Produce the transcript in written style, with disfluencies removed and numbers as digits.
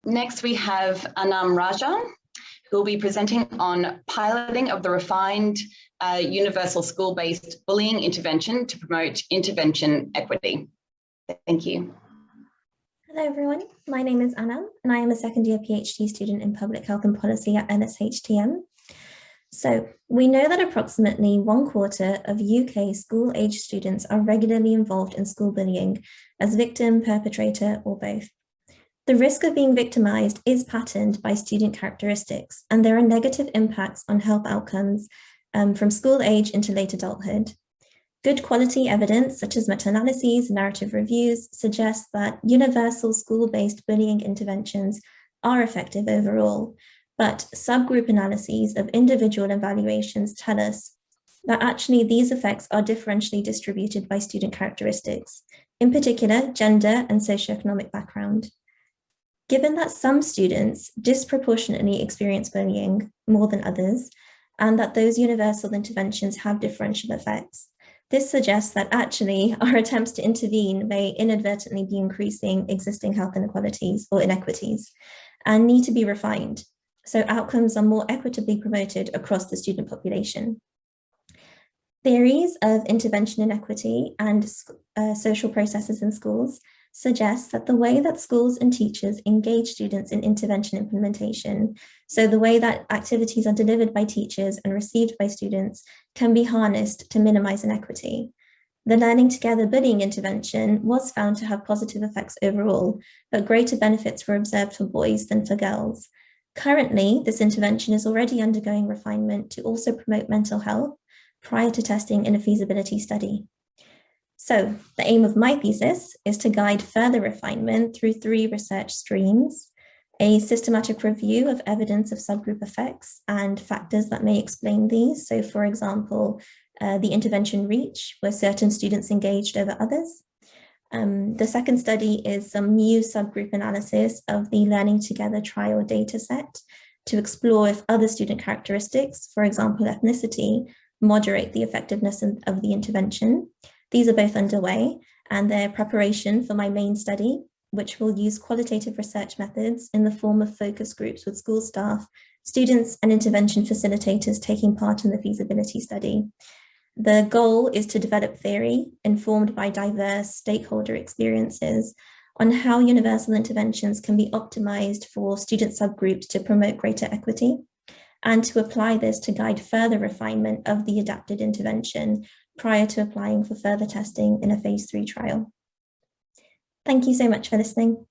Next, we have Anam Raja, who will be presenting on piloting of the refined universal school-based bullying intervention to promote intervention equity. Thank you. Hello everyone, my name is Anam and I am a second year PhD student in Public Health and Policy at NSHTM. So we know that approximately 1/4 of UK school-age students are regularly involved in school bullying as victim, perpetrator, or both. The risk of being victimized is patterned by student characteristics, and there are negative impacts on health outcomes from school age into late adulthood. Good quality evidence, such as meta-analyses and narrative reviews, suggests that universal school-based bullying interventions are effective overall, but subgroup analyses of individual evaluations tell us that actually these effects are differentially distributed by student characteristics, in particular, gender and socioeconomic background. Given that some students disproportionately experience bullying more than others, and that those universal interventions have differential effects, this suggests that actually our attempts to intervene may inadvertently be increasing existing health inequalities or inequities and need to be refined, so outcomes are more equitably promoted across the student population. Theories of intervention inequity and social processes in schools suggests that the way that schools and teachers engage students in intervention implementation, so the way that activities are delivered by teachers and received by students, can be harnessed to minimize inequity. The Learning Together bullying intervention was found to have positive effects overall, but greater benefits were observed for boys than for girls. Currently, this intervention is already undergoing refinement to also promote mental health prior to testing in a feasibility study. So the aim of my thesis is to guide further refinement through 3 research streams: a systematic review of evidence of subgroup effects and factors that may explain these. So for example, the intervention reach, where certain students engaged over others. The second study is some new subgroup analysis of the Learning Together trial data set to explore if other student characteristics, for example, ethnicity, moderate the effectiveness of the intervention. These are both underway, and they're preparation for my main study, which will use qualitative research methods in the form of focus groups with school staff, students, and intervention facilitators taking part in the feasibility study. The goal is to develop theory informed by diverse stakeholder experiences on how universal interventions can be optimized for student subgroups to promote greater equity, and to apply this to guide further refinement of the adapted intervention prior to applying for further testing in a phase 3 trial. Thank you so much for listening.